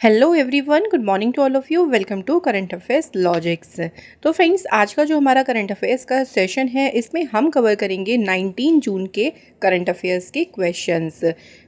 Hello everyone, good morning to all of you. Welcome to current affairs logics. तो friends, आज का जो हमारा करंट अफेयर्स का सेशन है, इसमें हम कवर करेंगे 19 जून के करंट अफेयर्स के क्वेश्चंस।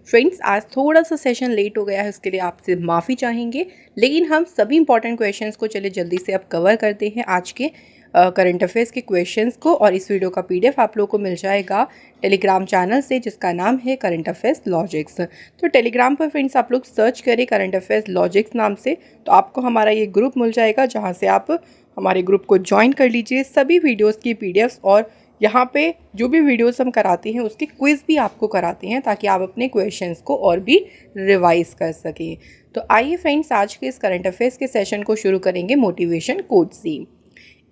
फ्रेंड्स, आज थोड़ा सा सेशन लेट हो गया है, उसके लिए आपसे माफ़ी चाहेंगे, लेकिन हम सभी इंपॉर्टेंट क्वेश्चंस को चले जल्दी से अब कवर करते हैं आज के करंट अफेयर्स के क्वेश्चंस को। और इस वीडियो का पीडीएफ आप लोगों को मिल जाएगा टेलीग्राम चैनल से, जिसका नाम है करंट अफेयर्स लॉजिक्स। तो टेलीग्राम पर फ्रेंड्स आप लोग सर्च करें करंट अफेयर्स लॉजिक्स नाम से, तो आपको हमारा ये ग्रुप मिल जाएगा, जहाँ से आप हमारे ग्रुप को ज्वाइन कर लीजिए। सभी वीडियोज़ की पीडीएफ्स और यहाँ पे जो भी वीडियोस हम कराते हैं उसकी क्विज़ भी आपको कराते हैं, ताकि आप अपने क्वेश्चंस को और भी रिवाइज कर सकें। तो आइए फ्रेंड्स, आज के इस करंट अफेयर्स के सेशन को शुरू करेंगे मोटिवेशन कोट से।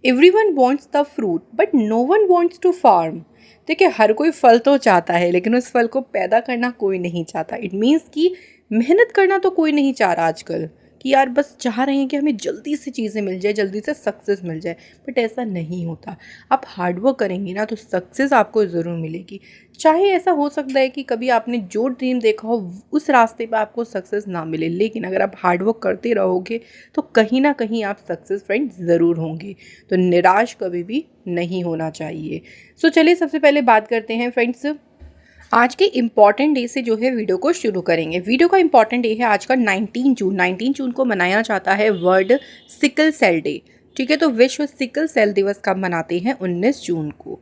Everyone wants the fruit but no one wants to farm. देखिए, हर कोई फल तो चाहता है, लेकिन उस फल को पैदा करना कोई नहीं चाहता। इट मीन्स कि मेहनत करना तो कोई नहीं चाह रहा आजकल, कि यार बस चाह रहे हैं कि हमें जल्दी से चीज़ें मिल जाए, जल्दी से सक्सेस मिल जाए। बट ऐसा नहीं होता। आप हार्डवर्क करेंगे ना, तो सक्सेस आपको ज़रूर मिलेगी। चाहे ऐसा हो सकता है कि कभी आपने जो ड्रीम देखा हो उस रास्ते पे आपको सक्सेस ना मिले, लेकिन अगर आप हार्डवर्क करते रहोगे तो कहीं ना कहीं आप सक्सेस फ्रेंड ज़रूर होंगे। तो निराश कभी भी नहीं होना चाहिए। सो चलिए, सबसे पहले बात करते हैं फ्रेंड्स, आज के इम्पॉर्टेंट डे से जो है वीडियो को शुरू करेंगे। वीडियो का इम्पॉर्टेंट डे है आज का 19 जून। 19 जून को मनाया जाता है वर्ल्ड सिकल सेल डे। ठीक है, तो विश्व सिकल सेल दिवस कब मनाते हैं? 19 जून को।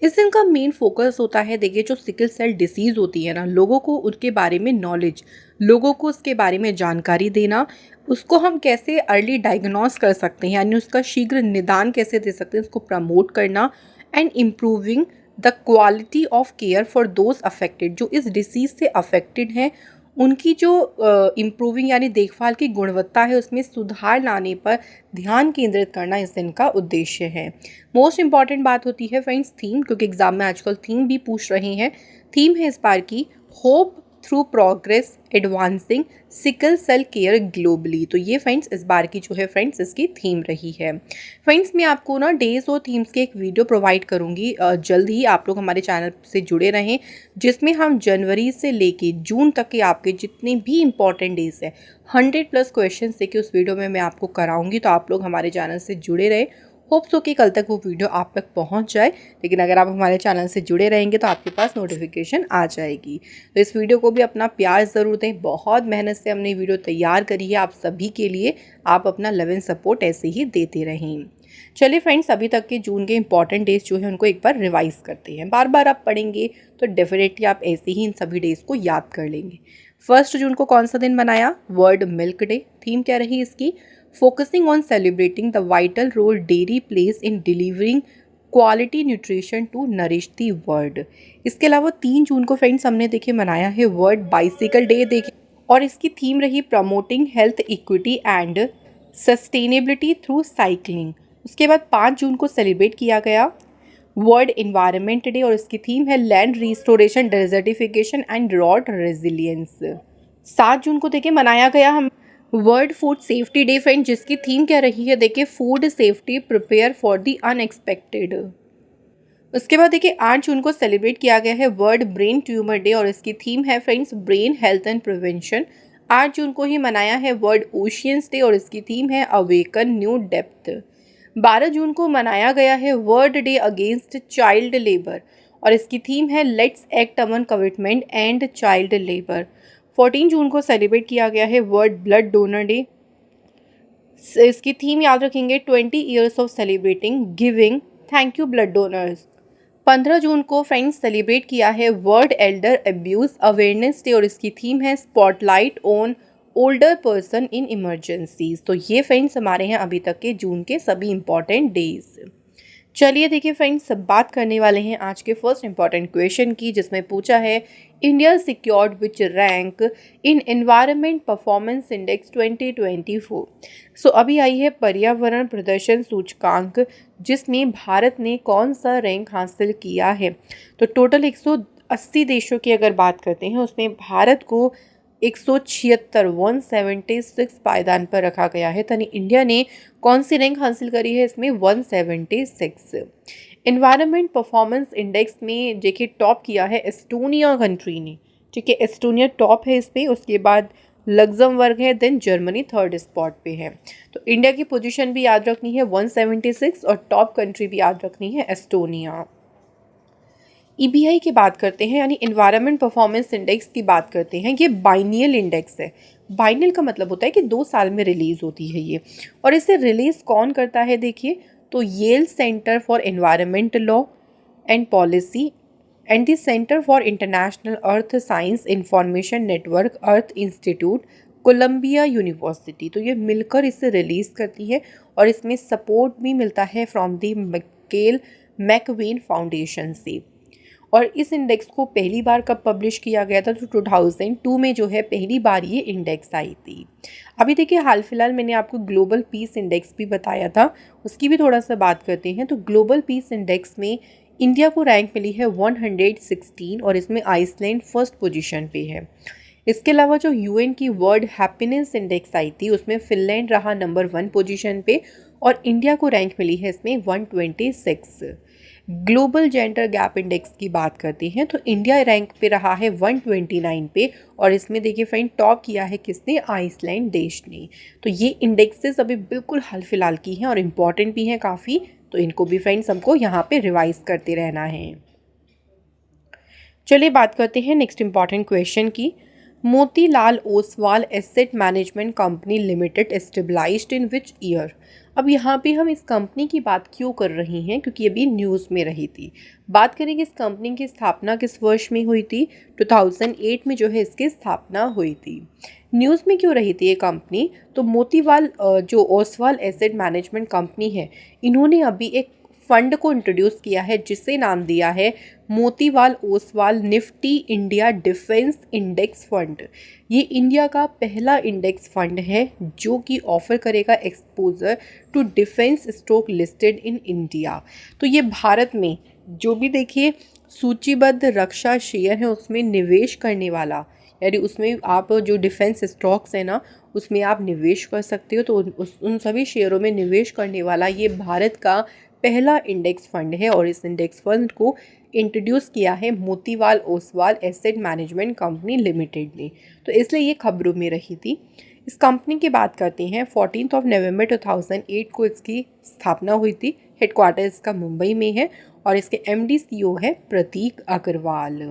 इस दिन का मेन फोकस होता है, देखिए, जो सिकल सेल डिसीज़ होती है ना, लोगों को उसके बारे में नॉलेज, लोगों को उसके बारे में जानकारी देना, उसको हम कैसे अर्ली डायग्नोस कर सकते हैं, यानी उसका शीघ्र निदान कैसे दे सकते हैं, उसको प्रमोट करना, and improving the quality of care for those affected. जो इस डिसीज़ से अफेक्टेड हैं, उनकी जो इम्प्रूविंग यानी देखभाल की गुणवत्ता है, उसमें सुधार लाने पर ध्यान केंद्रित करना इस दिन का उद्देश्य है। मोस्ट इंपॉर्टेंट बात होती है फ्रेंड्स थीम, क्योंकि एग्जाम में आजकल थीम भी पूछ रहे हैं। थीम है इस बार की hope through progress advancing sickle cell care globally. तो ये फ्रेंड्स इस बार की जो है फ्रेंड्स इसकी थीम रही है। फ्रेंड्स, मैं आपको ना डेज और थीम्स के एक वीडियो प्रोवाइड करूँगी जल्द ही। आप लोग हमारे चैनल से जुड़े रहें, जिसमें हम जनवरी से लेके जून तक के आपके जितने भी इंपॉर्टेंट डेज हैं, 100+ क्वेश्चन देखिए उस वीडियो में मैं आपको कराऊंगी। तो आप लोग हमारे चैनल से जुड़े रहे। होप सो कि कल तक वो वीडियो आप तक पहुंच जाए, लेकिन अगर आप हमारे चैनल से जुड़े रहेंगे तो आपके पास नोटिफिकेशन आ जाएगी। तो इस वीडियो को भी अपना प्यार ज़रूर दें। बहुत मेहनत से हमने वीडियो तैयार करी है आप सभी के लिए। आप अपना लव एंड सपोर्ट ऐसे ही देते रहें। चलिए फ्रेंड्स, अभी तक के जून के इंपॉर्टेंट डेज जो है उनको एक बार रिवाइज करते हैं। बार बार आप पढ़ेंगे तो डेफिनेटली आप ऐसे ही इन सभी डेज को याद कर लेंगे। 1 जून को कौन सा दिन मनाया? World milk day. थीम क्या रही इसकी? Focusing on celebrating the vital role dairy plays in delivering quality nutrition to nourish the world. इसके अलावा 3 जून को फ्रेंड्स हमने देखिए मनाया है वर्ल्ड बाइसिकल डे। देखिए, और इसकी थीम रही promoting health equity and sustainability through cycling. उसके बाद 5 जून को सेलिब्रेट किया गया वर्ल्ड इन्वायरमेंट डे, और इसकी थीम है land restoration, desertification and drought resilience. 7 जून को देखिए मनाया गया हम world food safety day friend, जिसकी थीम क्या रही है? देखिए, food safety prepare for the unexpected. उसके बाद देखिए 8 जून को सेलिब्रेट किया गया है वर्ल्ड ब्रेन ट्यूमर डे, और इसकी थीम है friends brain health and prevention. 8 जून को ही मनाया है वर्ल्ड ओशियंस डे, और इसकी थीम है अवेकन न्यू डेप्थ। 12 जून को मनाया गया है world day against child labour, और इसकी थीम है let's act Aman commitment and child labour. 14 जून को सेलिब्रेट किया गया है वर्ल्ड ब्लड डोनर डे। इसकी थीम याद रखेंगे 20 years of celebrating giving, thank you blood donors. 15 जून को फ्रेंड्स सेलिब्रेट किया है world Elder abuse awareness day, और इसकी थीम है spotlight on older person in emergencies. तो ये फ्रेंड्स हमारे यहाँ अभी तक के जून के सभी इंपॉर्टेंट डेज। चलिए देखिए फ्रेंड्स, सब बात करने वाले हैं आज के फर्स्ट इंपॉर्टेंट क्वेश्चन की, जिसमें पूछा है India secured which rank in environment performance index 2024। सो अभी आई है पर्यावरण प्रदर्शन सूचकांक, जिसमें भारत ने कौन सा रैंक हासिल किया है? तो टोटल 180 देशों की अगर बात करते हैं, उसमें भारत को 176 176 पायदान पर रखा गया है। यानी इंडिया ने कौन सी रैंक हासिल करी है इसमें? 176। एनवायरनमेंट परफॉर्मेंस इंडेक्स में देखिए टॉप किया है एस्टोनिया कंट्री ने। ठीक है, एस्टोनिया टॉप है इसमें। उसके बाद लग्जमबर्ग है, देन जर्मनी थर्ड स्पॉट पे है। तो इंडिया की पोजीशन भी याद रखनी है 176 और टॉप कंट्री भी याद रखनी है एस्टोनिया। ईबीआई की बात करते हैं यानी इन्वायरमेंट परफॉर्मेंस इंडेक्स की बात करते हैं। ये बाइनियल इंडेक्स है। बाइनियल का मतलब होता है कि 2 साल में रिलीज होती है ये। और इसे रिलीज कौन करता है देखिए, तो Yale centre for environment law and policy and the centre for international earth science information network earth institute Columbia university, तो ये मिलकर इसे रिलीज करती है। और इसमें सपोर्ट भी मिलता है फ्रॉम द मैकेल मैकवेन फाउंडेशन से। और इस इंडेक्स को पहली बार कब पब्लिश किया गया था, तो 2002 में जो है पहली बार ये इंडेक्स आई थी। अभी देखिए हाल फिलहाल मैंने आपको ग्लोबल पीस इंडेक्स भी बताया था, उसकी भी थोड़ा सा बात करते हैं। तो ग्लोबल पीस इंडेक्स में इंडिया को रैंक मिली है 116 और इसमें आइसलैंड फर्स्ट पोजीशन पे है। इसके अलावा जो यूएन की वर्ल्ड हैप्पीनेस इंडेक्स आई थी उसमें फिनलैंड रहा नंबर 1 पोजीशन पे और इंडिया को रैंक मिली है इसमें 126। ग्लोबल जेंडर गैप इंडेक्स की बात करते हैं तो इंडिया रैंक पे रहा है 129 पे और इसमें देखिए फ्रेंड टॉप किया है किसने, आइसलैंड देश ने। तो ये इंडेक्सेस अभी बिल्कुल हाल फिलहाल की हैं और इम्पॉर्टेंट भी हैं काफ़ी, तो इनको भी फ्रेंड्स हमको यहाँ पे रिवाइज करते रहना है। चलिए बात करते हैं नेक्स्ट इंपॉर्टेंट क्वेश्चन की। Motilal Oswal asset management company limited established in which year. अब यहाँ पे हम इस कंपनी की बात क्यों कर रहे हैं, क्योंकि अभी न्यूज़ में रही थी। बात करेंगे इस कंपनी की स्थापना किस वर्ष में हुई थी, 2008 में जो है इसकी स्थापना हुई थी। न्यूज़ में क्यों रही थी ये कंपनी, तो मोतीलाल जो ओसवाल एसेट मैनेजमेंट कंपनी है, इन्होंने अभी एक फंड को इंट्रोड्यूस किया है जिसे नाम दिया है Motilal Oswal Nifty India defence index fund. ये इंडिया का पहला इंडेक्स फंड है जो कि ऑफर करेगा exposure to defence stock listed in India. तो ये भारत में जो भी देखिए सूचीबद्ध रक्षा शेयर है उसमें निवेश करने वाला, यानी उसमें आप जो डिफेंस स्टॉक्स है ना उसमें आप निवेश कर सकते हो, तो उन सभी शेयरों में निवेश करने वाला ये भारत का पहला इंडेक्स फंड है। और इस इंडेक्स फंड को इंट्रोड्यूस किया है Motilal Oswal asset management company limited ने, तो इसलिए ये खबरों में रही थी। इस कंपनी की बात करते हैं, 14 नवंबर 2008 को इसकी स्थापना हुई थी। हेडक्वार्टर इसका मुंबई में है और इसके एमडी सीईओ है प्रतीक अग्रवाल।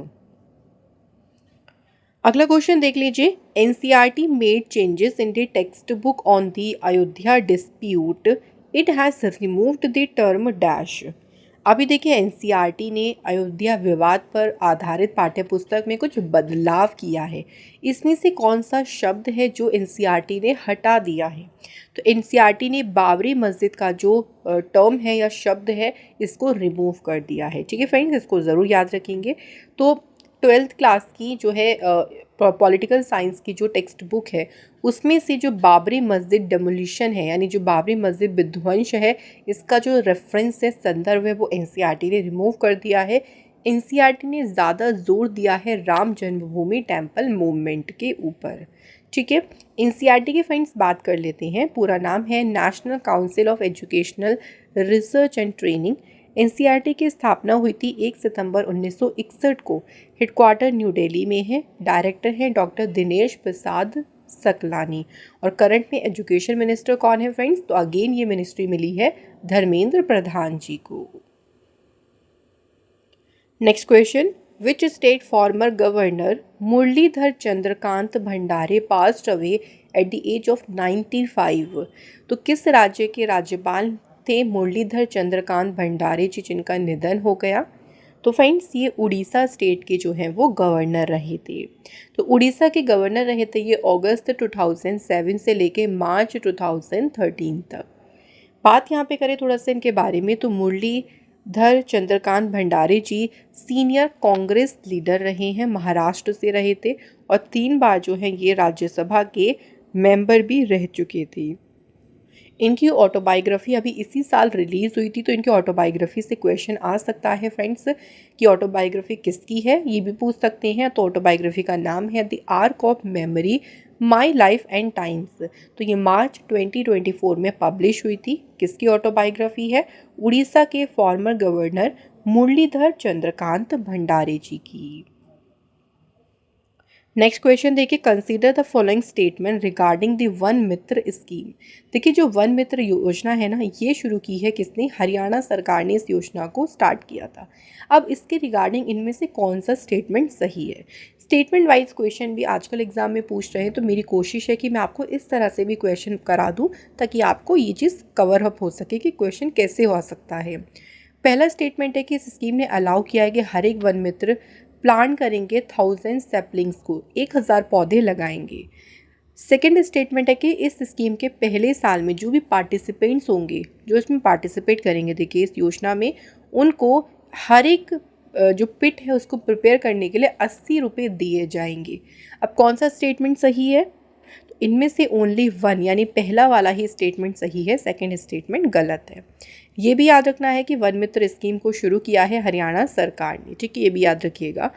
अगला क्वेश्चन देख लीजिए। NCERT made changes in the text book on the Ayodhya dispute, it has removed the term dash. अभी देखिए एनसीईआरटी ने अयोध्या विवाद पर आधारित पाठ्यपुस्तक में कुछ बदलाव किया है। इसमें से कौन सा शब्द है जो एनसीईआरटी ने हटा दिया है, तो एनसीईआरटी ने बाबरी मस्जिद का जो टर्म है या शब्द है इसको रिमूव कर दिया है। ठीक है फ्रेंड्स, इसको ज़रूर याद रखेंगे। तो 12th क्लास की जो है पॉलिटिकल साइंस की जो टेक्स्ट बुक है उसमें से जो बाबरी मस्जिद डेमोलिशन है यानी जो बाबरी मस्जिद विध्वंस है इसका जो रेफरेंस है, संदर्भ है, वो एनसीईआरटी ने रिमूव कर दिया है। एनसीईआरटी ने ज़्यादा जोर दिया है राम जन्मभूमि टेम्पल मूवमेंट के ऊपर। ठीक है, एनसीईआरटी के फ्रेंड्स बात कर लेते हैं। पूरा नाम है national council of educational research and training. NCERT की स्थापना हुई थी 1 सितंबर 1961 को। हेडक्वार्टर न्यू दिल्ली में है। डायरेक्टर हैं डॉक्टर दिनेश प्रसाद सकलानी। और करंट में एजुकेशन मिनिस्टर कौन है फ्रेंड्स, तो अगेन ये मिनिस्ट्री मिली है धर्मेंद्र प्रधान जी को। Next question, which state former governor Muralidhar Chandrakant Bhandare passed away at the age of 95। तो किस राज्य के राज्यपाल थे मुरलीधर चंद्रकांत भंडारे जी जिनका निधन हो गया, तो फ्रेंड्स ये उड़ीसा स्टेट के जो हैं वो गवर्नर रहे थे। तो उड़ीसा के गवर्नर रहे थे ये अगस्त 2007 से लेके मार्च 2013 तक। बात यहाँ पे करें थोड़ा सा इनके बारे में, तो मुरलीधर चंद्रकांत भंडारे जी सीनियर कांग्रेस लीडर रहे हैं, महाराष्ट्र से रहे थे और 3 बार जो है ये राज्यसभा के मेंबर भी रह चुके थे। इनकी ऑटोबायोग्राफी अभी इसी साल रिलीज़ हुई थी, तो इनकी ऑटोबायोग्राफी से क्वेश्चन आ सकता है फ्रेंड्स कि ऑटोबायोग्राफी किसकी है, ये भी पूछ सकते हैं। तो ऑटोबायोग्राफी का नाम है the arc of memory my life and times. तो ये मार्च 2024 में पब्लिश हुई थी। किसकी ऑटोबायोग्राफी है, उड़ीसा के फॉर्मर गवर्नर मुरलीधर चंद्रकांत भंडारे जी की। नेक्स्ट क्वेश्चन देखिए, consider the following statement regarding the one Mitra scheme. देखिए जो वन मित्र योजना है ना, ये शुरू की है किसने? हरियाणा सरकार ने इस योजना को स्टार्ट किया था। अब इसके रिगार्डिंग इनमें से कौन सा स्टेटमेंट सही है? स्टेटमेंट वाइज क्वेश्चन भी आजकल एग्जाम में पूछ रहे हैं, तो मेरी कोशिश है कि मैं आपको इस तरह से भी क्वेश्चन करा दूँ ताकि आपको ये चीज़ कवर अप हो सके कि क्वेश्चन कैसे हो सकता है। पहला स्टेटमेंट है कि इस स्कीम ने अलाउ किया है कि हर एक वन मित्र प्लान करेंगे 1000 सैपलिंग्स को, 1000 पौधे लगाएंगे। सेकेंड स्टेटमेंट है कि इस स्कीम के पहले साल में जो भी पार्टिसिपेंट्स होंगे, जो इसमें पार्टिसिपेट करेंगे, देखिए इस योजना में, उनको हर एक जो पिट है उसको प्रिपेयर करने के लिए 80 रुपये दिए जाएंगे। अब कौन सा स्टेटमेंट सही है? तो इनमें से ओनली वन यानी पहला वाला ही स्टेटमेंट सही है, सेकेंड स्टेटमेंट गलत है। ये भी याद रखना है कि वन मित्र स्कीम को शुरू किया है हरियाणा सरकार ने, ठीक है, ये भी याद रखिएगा।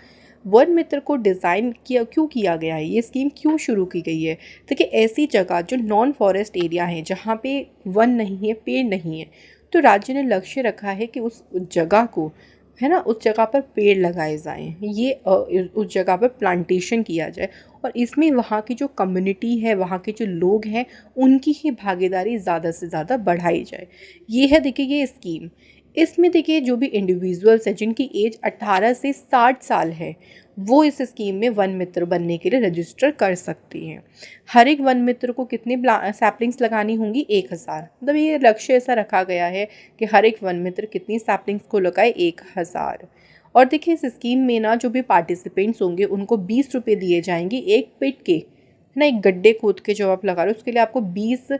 वन मित्र को डिज़ाइन क्यों किया गया है, ये स्कीम क्यों शुरू की गई है? देखिए ऐसी जगह जो नॉन फॉरेस्ट एरिया है, जहाँ पे वन नहीं है, पेड़ नहीं है, तो राज्य ने लक्ष्य रखा है कि उस जगह को, है ना, उस जगह पर पेड़ लगाए जाएं, ये उस जगह पर प्लांटेशन किया जाए, और इसमें वहाँ की जो कम्युनिटी है, वहाँ के जो लोग हैं, उनकी ही भागीदारी ज़्यादा से ज़्यादा बढ़ाई जाए। ये है देखिए ये स्कीम। इसमें देखिए जो भी इंडिविजुअल्स हैं जिनकी एज 18 से 60 साल है, वो इस स्कीम में वन मित्र बनने के लिए रजिस्टर कर सकती हैं। हर एक वन मित्र को कितने सैपलिंग्स लगानी होंगी? 1000। मतलब ये लक्ष्य ऐसा रखा गया है कि हर एक वन मित्र कितनी सैपलिंग्स को लगाए? 1000। और देखिए इस स्कीम में ना जो भी पार्टिसिपेंट्स होंगे उनको 20 रुपये दिए जाएंगे एक पिट के, है ना, एक गड्ढे खोद के जो आप लगा रहे हो उसके लिए आपको 20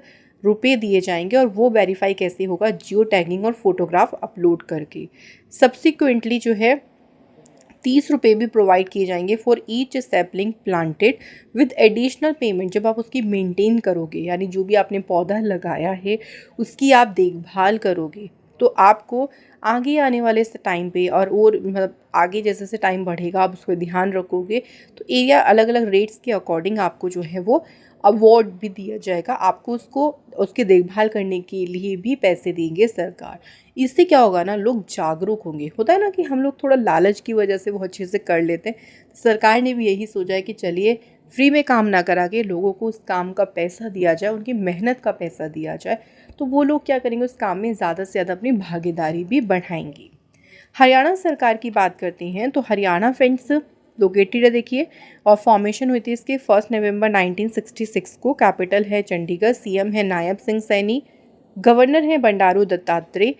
रुपये दिए जाएंगे। और वो वेरीफाई कैसे होगा? जियो टैगिंग और फोटोग्राफ अपलोड करके। सब्सिक्वेंटली जो है 30 रुपये भी प्रोवाइड किए जाएंगे for each sapling planted with additional payment. जब आप उसकी मेंटेन करोगे, यानी जो भी आपने पौधा लगाया है उसकी आप देखभाल करोगे, तो आपको आगे आने वाले टाइम पे और मतलब आगे जैसे जैसे टाइम बढ़ेगा आप उसको ध्यान रखोगे, तो एरिया अलग अलग रेट्स के अकॉर्डिंग आपको जो है वो अवार्ड भी दिया जाएगा। आपको उसको उसकी देखभाल करने के लिए भी पैसे देंगे सरकार। इससे क्या होगा ना, लोग जागरूक होंगे। होता है ना कि हम लोग थोड़ा लालच की वजह से बहुत चीज़ें कर लेते हैं। सरकार ने भी यही सोचा है कि चलिए फ्री में काम ना करा के लोगों को उस काम का पैसा दिया जाए, उनकी मेहनत का पैसा दिया जाए, तो वो लोग क्या करेंगे, उस काम में ज़्यादा से ज़्यादा अपनी भागीदारी भी बढ़ाएंगे। हरियाणा सरकार की बात करते हैं तो हरियाणा फ्रेंड्स लोकेटेड है देखिए, और फॉर्मेशन हुई थी इसके 1 नवंबर 1966 को। कैपिटल है चंडीगढ़, सीएम है नायब सिंह सैनी, गवर्नर है बंडारू दत्तात्रेय।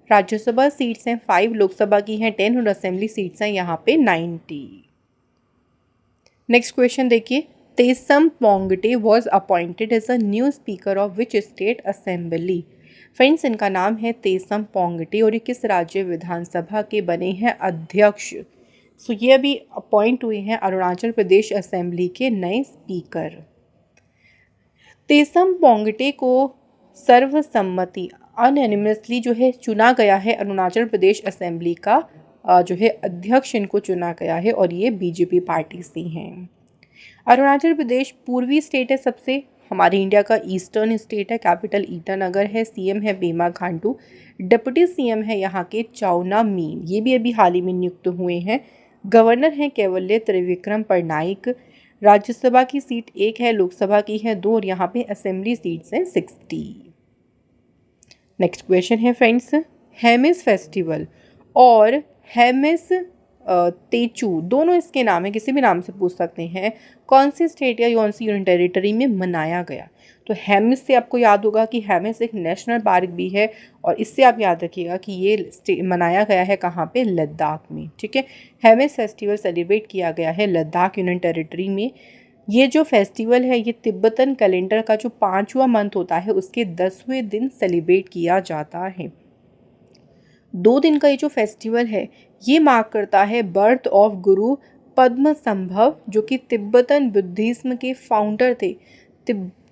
राज्यसभा सीट्स हैं 5, लोकसभा की हैं 10 और असेंबली सीट्स हैं यहाँ पे 90। नेक्स्ट क्वेश्चन देखिए, Tesam Pongte was appointed as a new speaker of which state assembly. Friends इनका नाम है तेसम पोंगटे और ये किस राज्य विधानसभा के बने हैं अध्यक्ष? सो ये अभी अपॉइंट हुए हैं अरुणाचल प्रदेश असेंबली के नए स्पीकर। तेसम पोंगटे को सर्वसम्मति अनएनिमसली जो है चुना गया है, अरुणाचल प्रदेश असेंबली का जो है अध्यक्ष इनको चुना गया है, और ये बीजेपी पार्टी से हैं। अरुणाचल प्रदेश पूर्वी स्टेट है सबसे, हमारे इंडिया का ईस्टर्न स्टेट है। कैपिटल ईटानगर है, सीएम है पेमा खांडू, डिप्टी सीएम है यहाँ के चाउना मीन, ये भी अभी हाल ही में नियुक्त हुए हैं। गवर्नर हैं कैवल्य त्रिविक्रम पटनायक। राज्यसभा की सीट 1 है, लोकसभा की है 2 और यहाँ पे असेंबली सीट्स हैं 60। नेक्स्ट क्वेश्चन है फ्रेंड्स, हेमिस फेस्टिवल और हेमिस तेचू दोनों इसके नाम है, किसी भी नाम से पूछ सकते हैं, कौन सी स्टेट या कौन सी यूनियन टेरिटरी में मनाया गया? तो हेमिस से आपको याद होगा कि हेमिस एक नेशनल पार्क भी है, और इससे आप याद रखिएगा कि ये मनाया गया है कहाँ पे? लद्दाख में, ठीक है। हेमिस फेस्टिवल सेलिब्रेट किया गया है लद्दाख यूनियन टेरिटरी में। ये जो फेस्टिवल है ये तिब्बतन कैलेंडर का जो 5वां मंथ होता है उसके 10वें दिन सेलिब्रेट किया जाता है। 2 दिन का ये जो फेस्टिवल है ये मार्क करता है बर्थ ऑफ गुरु पद्म संभव, जो कि तिब्बतन बुद्धिज्म के फाउंडर थे।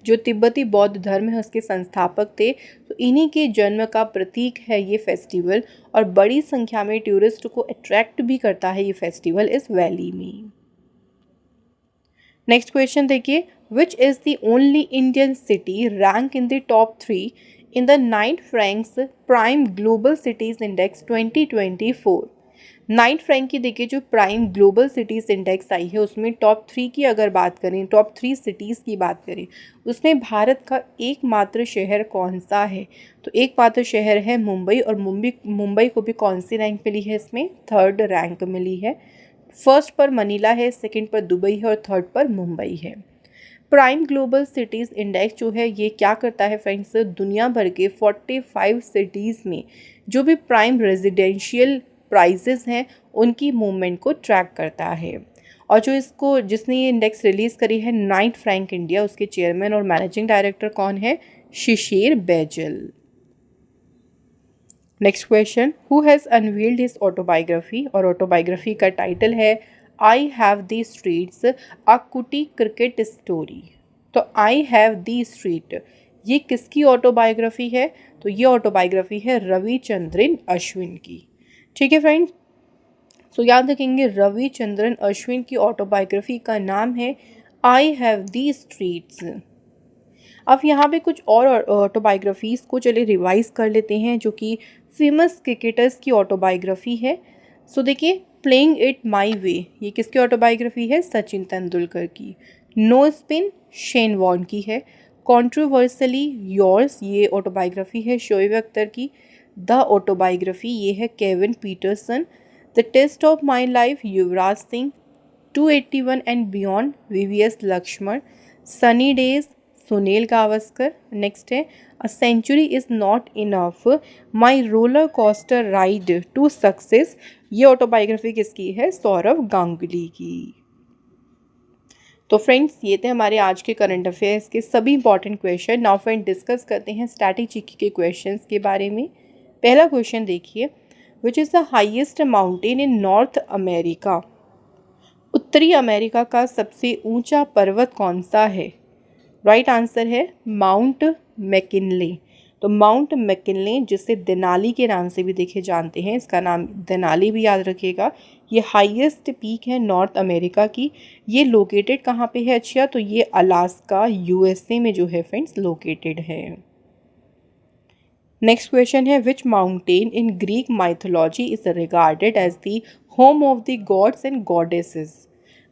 जो तिब्बती बौद्ध धर्म है उसके संस्थापक थे, तो इन्हीं के जन्म का प्रतीक है ये फेस्टिवल, और बड़ी संख्या में टूरिस्ट को अट्रैक्ट भी करता है ये फेस्टिवल इस वैली में। नेक्स्ट क्वेश्चन देखिए, which is the only Indian city rank in the top 3 in the night Franks prime global cities index 2024। Knight Frank की देखिए जो प्राइम ग्लोबल सिटीज़ इंडेक्स आई है उसमें टॉप 3 की अगर बात करें, टॉप 3 सिटीज़ की बात करें, उसमें भारत का एकमात्र शहर कौन सा है? तो एकमात्र शहर है मुंबई, और मुंबई को भी कौन सी रैंक मिली है? इसमें 3rd रैंक मिली है। फर्स्ट पर मनीला है, सेकंड पर दुबई है और थर्ड पर मुंबई है। प्राइम ग्लोबल सिटीज़ इंडेक्स जो है ये क्या करता है फ्रेंड्स, दुनिया भर के 45 सिटीज़ में जो भी प्राइम रेजिडेंशियल प्राइजेस हैं उनकी मूवमेंट को ट्रैक करता है। और जिसने ये इंडेक्स रिलीज़ करी है नाइट फ्रैंक इंडिया, उसके चेयरमैन और मैनेजिंग डायरेक्टर कौन है? Shishir Baijal. Next question, who has unveiled his autobiography, और ऑटोबायोग्राफी का टाइटल है आई हैव दी स्ट्रीट्स अ कुटी क्रिकेट स्टोरी। तो आई हैव दी स्ट्रीट ये किसकी ऑटोबायोग्राफी है? तो ये ऑटोबायोग्राफी है रविचंद्रन अश्विन की। ठीक है फ्रेंड्स, सो याद रखेंगे रविचंद्रन अश्विन की ऑटोबायोग्राफी का नाम है आई हैव दी स्ट्रीट्स। अब यहाँ पे कुछ और ऑटोबायोग्राफीज़ को चलिए रिवाइज कर लेते हैं जो कि फेमस क्रिकेटर्स की ऑटोबायोग्राफी है। सो देखिए, प्लेइंग इट माई वे ये किसकी ऑटोबायोग्राफी है? सचिन तेंदुलकर की। नो स्पिन शेन वॉर्न की है। कॉन्ट्रोवर्सली योर्स ये ऑटोबायोग्राफी है शोएब अख्तर की। द ऑटोबायोग्राफी ये है Kevin Pietersen. The test of my life Yuvraj Singh. 281 and beyond VVS Laxman. Sunny days Sunil Gavaskar. Next है a century is not enough my roller coaster ride to success ये autobiography किसकी है? सौरव गांगुली की। तो फ्रेंड्स ये थे हमारे आज के करंट अफेयर्स के सभी important question. Now friend discuss करते हैं स्टैटिक जीके के क्वेश्चंस के बारे में। पहला क्वेश्चन देखिए, which is the highest mountain in north America? उत्तरी अमेरिका का सबसे ऊंचा पर्वत कौन सा है? राइट आंसर है माउंट मैकिनले। तो माउंट मैकिनले जिसे देनाली के नाम से भी देखे जानते हैं, इसका नाम देनाली भी याद रखिएगा। ये हाईएस्ट पीक है नॉर्थ अमेरिका की। ये लोकेटेड कहाँ पे है? अच्छा, तो ये अलास्का यूएसए में जो है फ्रेंड्स लोकेटेड है। नेक्स्ट क्वेश्चन है, which mountain in Greek mythology is regarded as the home of the gods and goddesses?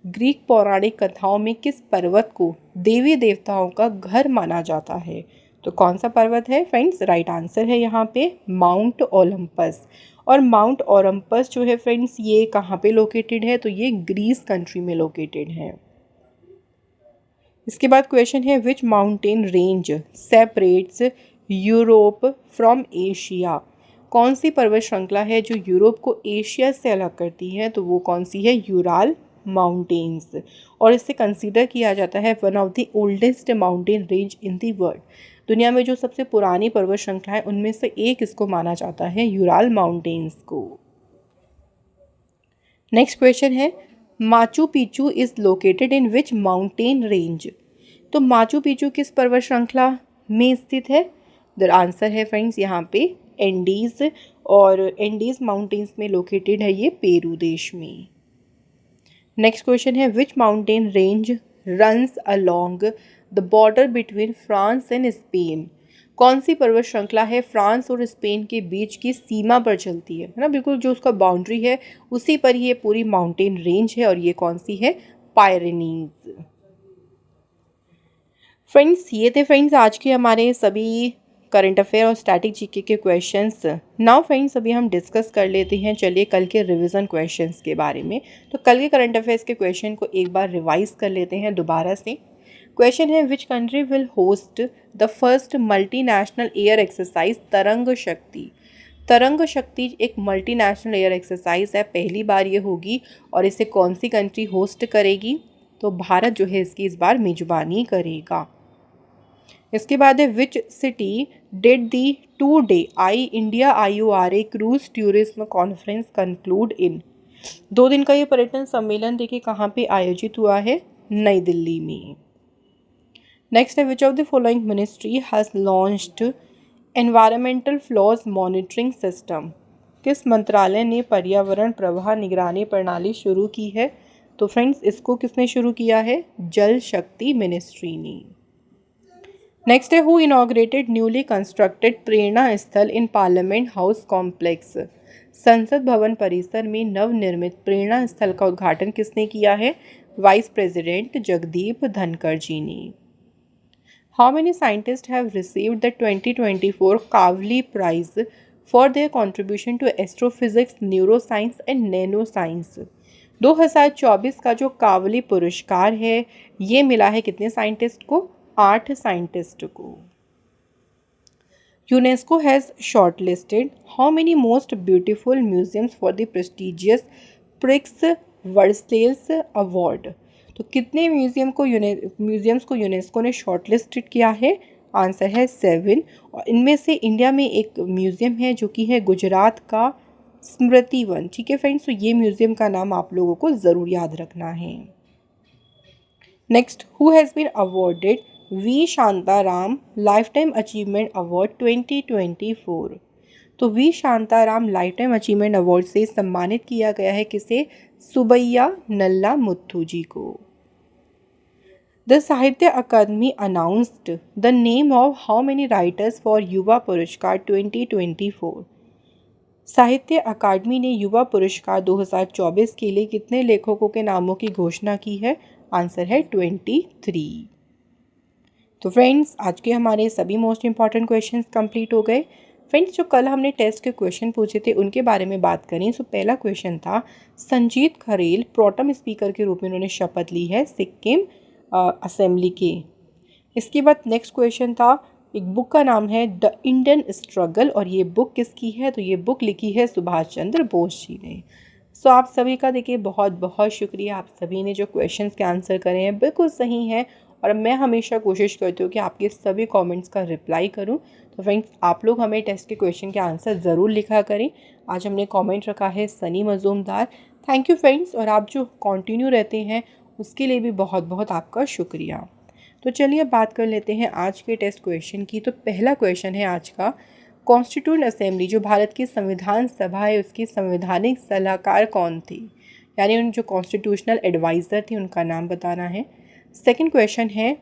Greek पौराणिक कथाओं में किस पर्वत को देवी देवताओं का घर माना जाता है? तो कौन सा पर्वत है फ्रेंड्स? राइट आंसर है यहाँ पे माउंट ओलंपस। और माउंट ओलंपस जो है फ्रेंड्स ये कहाँ पे लोकेटेड है? तो ये ग्रीस कंट्री में लोकेटेड है। इसके बाद क्वेश्चन है, which mountain range separates Europe from Asia? कौन सी पर्वत श्रृंखला है जो यूरोप को एशिया से अलग करती है? तो वो कौन सी है? Ural mountains. और इसे कंसीडर किया जाता है one of the oldest mountain range in the world. दुनिया में जो सबसे पुरानी पर्वत श्रृंखला है उनमें से एक इसको माना जाता है, यूराल माउंटेन्स को। नेक्स्ट क्वेश्चन है, Machu Picchu is located in which mountain range? तो माचू पिचू किस पर्वत श्रृंखला में स्थित है? द आंसर है फ्रेंड्स यहाँ पे एंडीज, और एंडीज माउंटेन्स में लोकेटेड है ये पेरू देश में। नेक्स्ट क्वेश्चन है, which mountain range runs along the border between France and Spain? कौन सी पर्वत श्रृंखला है फ्रांस और स्पेन के बीच की सीमा पर चलती है ना, बिल्कुल जो उसका बाउंड्री है उसी पर ये पूरी माउंटेन रेंज है, और ये कौन सी है? पायरेनीज। फ्रेंड्स ये थे फ्रेंड्स आज के हमारे सभी करंट अफेयर और स्टैटिक जीके के क्वेश्चंस। नाउ फ्रेंड्स अभी हम डिस्कस कर लेते हैं, चलिए कल के रिवीजन क्वेश्चंस के बारे में। तो कल के करंट अफेयर्स के क्वेश्चन को एक बार रिवाइज कर लेते हैं दोबारा से। क्वेश्चन है, which country will host the first multinational air exercise तरंग शक्ति? तरंग शक्ति एक मल्टीनेशनल एयर एक्सरसाइज है, पहली बार ये होगी, और इसे कौन सी कंट्री होस्ट करेगी? तो भारत जो है इसकी इस बार मेजबानी करेगा। इसके बाद है, which city did the 2-day I India IORA cruise tourism conference conclude इन? 2 दिन का ये पर्यटन सम्मेलन देखिए कहाँ पे आयोजित हुआ है? नई दिल्ली में। नेक्स्ट है, which of the following ministry has launched environmental flaws monitoring system? किस मंत्रालय ने पर्यावरण प्रवाह निगरानी प्रणाली शुरू की है? तो फ्रेंड्स इसको किसने शुरू किया है? जल शक्ति मिनिस्ट्री ने। नेक्स्ट है, हु इनॉग्रेटेड न्यूली कंस्ट्रक्टेड प्रेरणा स्थल इन पार्लियामेंट हाउस कॉम्प्लेक्स? संसद भवन परिसर में नवनिर्मित प्रेरणा स्थल का उद्घाटन किसने किया है? वाइस प्रेसिडेंट जगदीप धनखड़ जी ने। How many scientists have received the 2024 Kavli Prize for their contribution to astrophysics, neuroscience and nanoscience? 2024 का जो कावली पुरस्कार है ये मिला है कितने साइंटिस्ट को? 8 साइंटिस्ट को। UNESCO has shortlisted how many most beautiful museums for the prestigious Prix Versailles Award? तो कितने म्यूजियम्स को यूनेस्को ने शॉर्टलिस्टेड किया है? आंसर है 7। और इनमें से इंडिया में एक म्यूज़ियम है जो कि है गुजरात का स्मृति वन। ठीक है फ्रेंड्स, तो ये म्यूज़ियम का नाम आप लोगों को ज़रूर याद रखना है। Next, who has been awarded V Shantaram lifetime achievement award 2024? तो V Shantaram lifetime achievement award से सम्मानित किया गया है किसे? सुबैया नल्ला मुथ्थू जी को। The Sahitya Akademi announced the name of how many writers for Yuva Puraskar 2024? साहित्य अकादमी ने युवा पुरस्कार 2024 के लिए कितने लेखकों के नामों की घोषणा की है? आंसर है 23। तो फ्रेंड्स, आज के हमारे सभी मोस्ट इंपॉर्टेंट क्वेश्चंस कंप्लीट हो गए। फ्रेंड्स, जो कल हमने टेस्ट के क्वेश्चन पूछे थे उनके बारे में बात करें तो पहला क्वेश्चन था, संजीत खरेल प्रोटम स्पीकर के रूप में उन्होंने शपथ ली है सिक्किम असेंबली के। इसके बाद नेक्स्ट क्वेश्चन था, एक बुक का नाम है द इंडियन स्ट्रगल और ये बुक किसकी है? तो ये बुक लिखी है सुभाष चंद्र बोस जी ने। सो आप सभी का देखिए बहुत बहुत शुक्रिया, आप सभी ने जो क्वेश्चंस के आंसर करे हैं बिल्कुल सही हैं और मैं हमेशा कोशिश करती हूँ कि आपके सभी कमेंट्स का रिप्लाई करूँ। तो फ्रेंड्स, आप लोग हमें टेस्ट के क्वेश्चन के आंसर ज़रूर लिखा करें। आज हमने कमेंट रखा है Sunny Majumdar. Thank you friends, और आप जो कंटिन्यू रहते हैं उसके लिए भी बहुत बहुत आपका शुक्रिया। तो चलिए अब बात कर लेते हैं आज के टेस्ट क्वेश्चन की। तो पहला क्वेश्चन है आज का, कॉन्स्टिट्यूंट असेंबली जो भारत की संविधान सभा है उसकी संवैधानिक सलाहकार कौन थी? यानी उन जो कॉन्स्टिट्यूशनल एडवाइज़र थे उनका नाम बताना है। सेकंड क्वेश्चन है,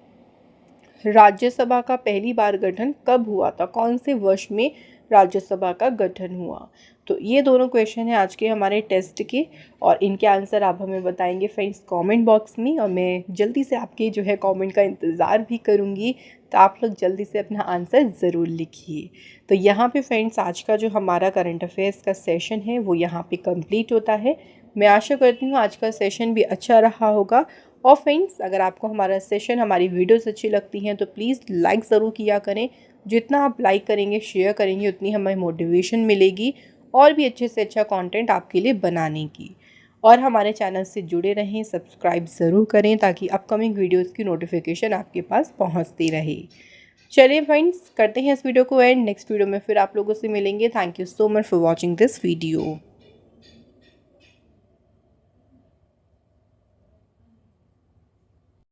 राज्यसभा का पहली बार गठन कब हुआ था? कौन से वर्ष में राज्यसभा का गठन हुआ? तो ये दोनों क्वेश्चन हैं आज के हमारे टेस्ट के और इनके आंसर आप हमें बताएंगे फ्रेंड्स कमेंट बॉक्स में, और मैं जल्दी से आपके जो है कमेंट का इंतज़ार भी करूँगी। तो आप लोग जल्दी से अपना आंसर ज़रूर लिखिए। तो यहाँ पे फ्रेंड्स आज का जो हमारा करंट अफेयर्स का सेशन है वो यहाँ पे कंप्लीट होता है। मैं आशा करती हूँ आज का सेशन भी अच्छा रहा होगा। और फ्रेंड्स, अगर आपको हमारा सेशन, हमारी वीडियोस अच्छी लगती हैं तो प्लीज़ लाइक ज़रूर किया करें। जितना आप लाइक करेंगे, शेयर करेंगे, उतनी हमें मोटिवेशन मिलेगी और भी अच्छे से अच्छा कंटेंट आपके लिए बनाने की। और हमारे चैनल से जुड़े रहें, सब्सक्राइब ज़रूर करें ताकि अपकमिंग वीडियोस की नोटिफिकेशन आपके पास पहुंचती रहे। चलिए फ्रेंड्स, करते हैं इस वीडियो को एंड। नेक्स्ट वीडियो में फिर आप लोगों से मिलेंगे। Thank you so much for watching this video.